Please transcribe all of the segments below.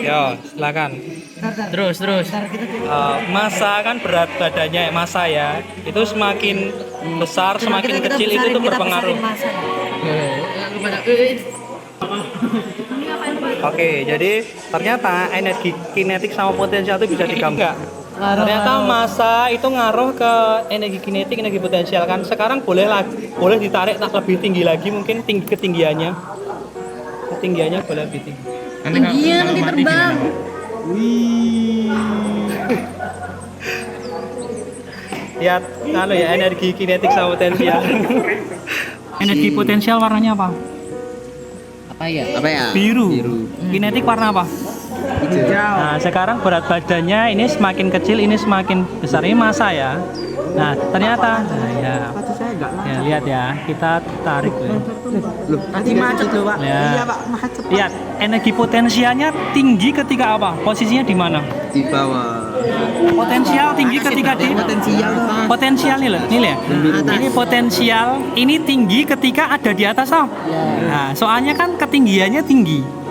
Yo, silakan. Terus. Massa kan berat badannya massa ya. Itu semakin besar, semakin kecil itu tuh berpengaruh. Oke, jadi ternyata energi kinetik sama potensial itu bisa digabungkan. Ternyata massa itu ngaruh ke energi kinetik, energi potensial kan. Sekarang boleh ditarik tak lebih tinggi lagi, mungkin ketinggiannya boleh lebih tinggi. Tingginya nanti terbang. Lihat ya energi kinetik sama potensial. Energi potensial warnanya apa? Apa ya? Biru. Kinetik warna apa? Hijau. Nah, sekarang berat badannya ini semakin kecil, ini semakin besar. Ini massa ya. Nah, ternyata ya lihat ya, kita tarik ya. Tadi macet loh, Pak. Ya. Iya, Pak, macet. Lihat, energi potensialnya tinggi ketika apa? Posisinya di mana? Di bawah. Potensial tinggi ketika di potensial nih loh, ya. Ini potensial, ini tinggi ketika ada di atas toh. Nah, soalnya kan ketinggiannya tinggi.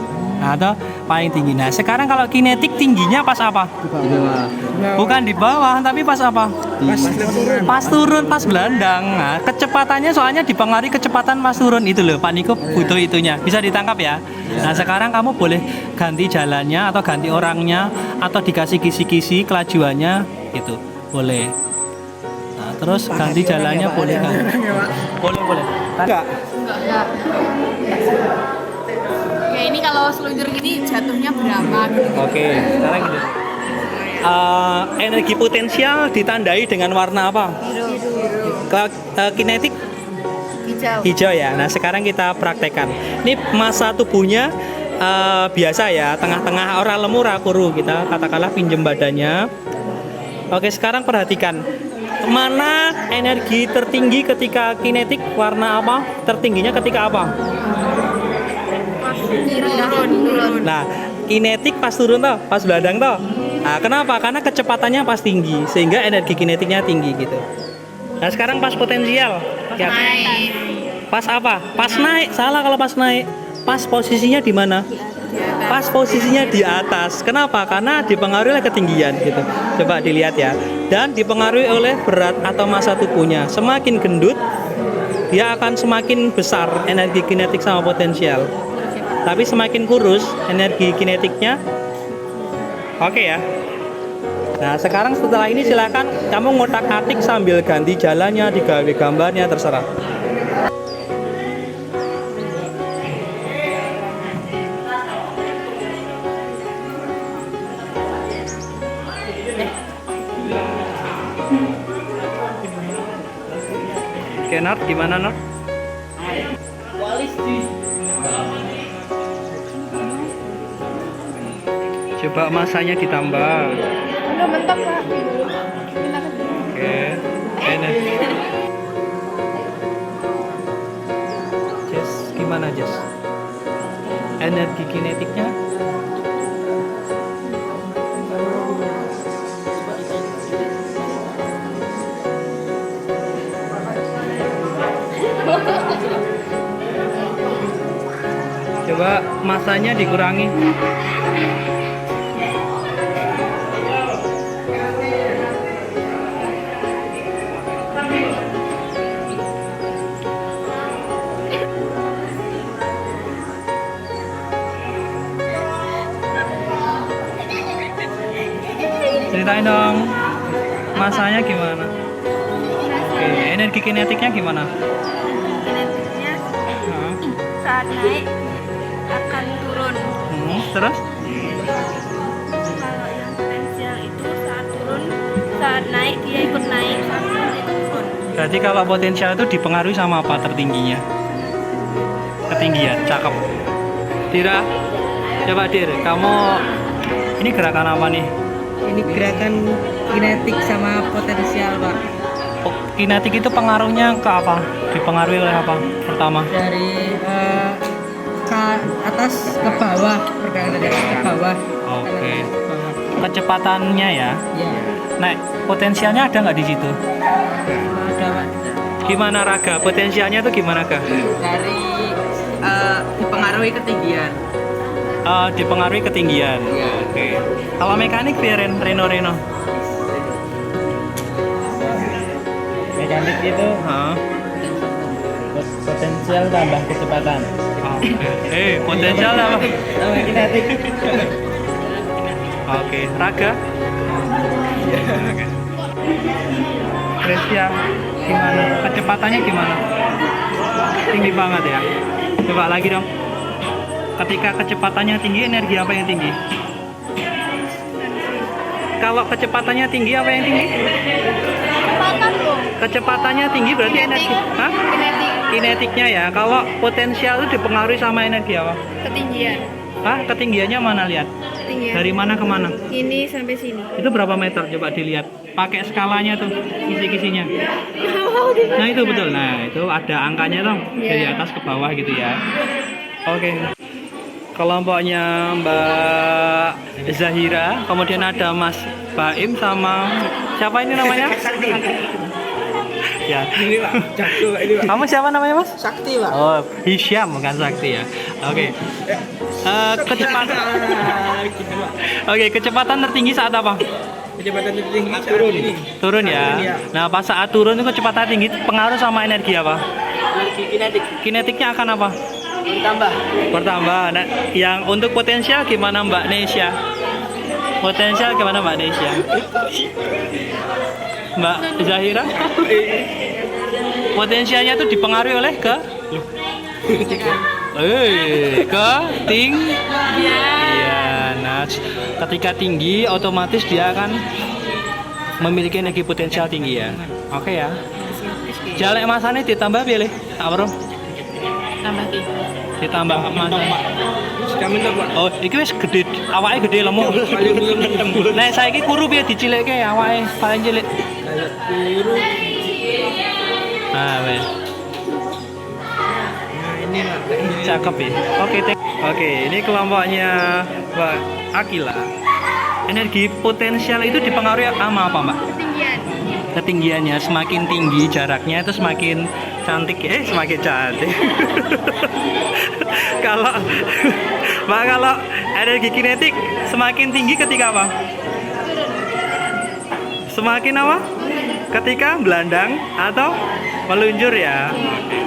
Nah, atau paling tinggi. Nah, sekarang kalau kinetik tingginya pas apa? Di bawah. Bukan di bawah, tapi pas apa? Pas turun, pas gelandang. Nah, kecepatannya soalnya dipengaruhi kecepatan pas turun itu loh. Pak Niko butuh itunya. Bisa ditangkap ya? Nah, sekarang kamu boleh ganti jalannya atau ganti orangnya atau dikasih kisi-kisi kelajuannya gitu. Boleh. Nah, terus ganti jalannya boleh kan? Boleh. Enggak. Ya ini kalau seluncur gini jatuhnya berapa gitu. Oke, sekarang gini. Energi potensial ditandai dengan warna apa? Kalau kinetik hijau ya. Nah, sekarang kita praktekkan. Ini massa tubuhnya biasa ya, tengah-tengah orang lemur kuru, kita katakanlah pinjem badannya. Oke, sekarang perhatikan. Mana energi tertinggi ketika kinetik, warna apa? Tertingginya ketika apa? Turun. Nah, kinetik pas turun toh, pas beladang toh. Nah, kenapa? Karena kecepatannya pas tinggi, sehingga energi kinetiknya tinggi gitu. Nah, sekarang pas potensial. Ya. Naik. Pas apa? Pas naik. Salah kalau pas naik. Pas posisinya di mana? Pas posisinya di atas. Kenapa? Karena dipengaruhi oleh ketinggian gitu. Coba dilihat ya. Dan dipengaruhi oleh berat atau massa tubuhnya. Semakin gendut, dia akan semakin besar energi kinetik sama potensial. Tapi semakin kurus, energi kinetiknya oke ya. Nah, sekarang setelah ini silakan kamu ngotak-atik sambil ganti jalannya, digawe gambarnya, terserah. Oke, Nor, gimana Nor? Coba masanya ditambah. Udah mentok, Pak. Oke. Enak. Jess, gimana Jess? Energi kinetiknya? Coba masanya dikurangi. Ceritain dong, masanya gimana? Oke, energi kinetiknya gimana? Kinetiknya saat naik akan turun. Terus? Kalau yang potensial itu saat turun, saat naik dia ikut naik, saat turun ikut turun. Berarti kalau potensial itu dipengaruhi sama apa tertingginya? Ketinggian, cakep. Dira, coba Dir, kamu ini gerakan apa nih? Ini gerakan kinetik sama potensial, Pak. Kinetik itu pengaruhnya ke apa? Dipengaruhi oleh apa? Pertama. Dari ke atas ke bawah, pergerakan dari atas ke bawah. Oke. Kecepatannya ya. Ya. Nah, potensialnya ada nggak di situ? Ada, Pak. Gimana Raga? Potensialnya tuh gimana Kak? Dari dipengaruhi ketinggian. dipengaruhi ketinggian. Oke. Kalau mekanik piye Reno? Mekanik itu Hah? potensial tambah kecepatan. Oke. Potensial apa? Sama kinetik. Oke. Raga? Grecia gimana? Kecepatannya gimana? Tinggi banget ya. Coba lagi dong. Ketika kecepatannya tinggi, energi apa yang tinggi? Kalau kecepatannya tinggi, apa yang tinggi? Kecepatan loh. Kecepatannya tinggi berarti energi. Hah? Kinetik. Kinetiknya ya. Kalau potensial itu dipengaruhi sama energi apa? Ketinggian. Hah? Ketinggiannya mana lihat? Ketinggian. Dari mana ke mana? Ini sampai sini. Itu berapa meter? Coba dilihat. Pakai skalanya tuh, kisi-kisinya. Nah itu betul. Nah itu ada angkanya dong. Dari Iya. atas ke bawah gitu ya. Oke. Kelompoknya Mbak Zahira, kemudian ada Mas Baim sama siapa ini namanya? Ya. Kamu siapa namanya Mas? Sakti, Pak. Oh, Hisyam bukan Sakti ya. Oke. Kecepatan. Oke, kecepatan tertinggi saat apa? Kecepatan tertinggi turun. Turun ya. Nah, pas saat turun itu kecepatan tinggi pengaruh sama energi apa? Kinetik Kinetiknya akan apa? ditambah. Bertambah. Nah, yang untuk potensial gimana Mbak Nesya? Potensial gimana Mbak Nesya? Mbak Zahira? Potensialnya itu dipengaruhi oleh ke tinggi. Iya. Nah, ketika tinggi otomatis dia akan memiliki energi potensial tinggi ya. Oke ya. Jalek masane ditambah pilih. Apa, Tambah ki. ditambah masane. Kamen Pak. Oh, iki wis gede, awake gede lemu. Nah, saiki kuru piye dicilikke awake paling cilik. Biru. Nah, wes. Nah, ini Pak. Cakep ya. Oke, ini kelompoknya Mbak Akila. Energi potensial itu dipengaruhi sama apa, Mbak? Ketinggian. Ketinggiannya semakin tinggi jaraknya itu semakin cantik semakin cantik. Kalau Mbak, kalau energi kinetik semakin tinggi ketika apa? Semakin apa? Ketika belandang atau meluncur ya. Oke.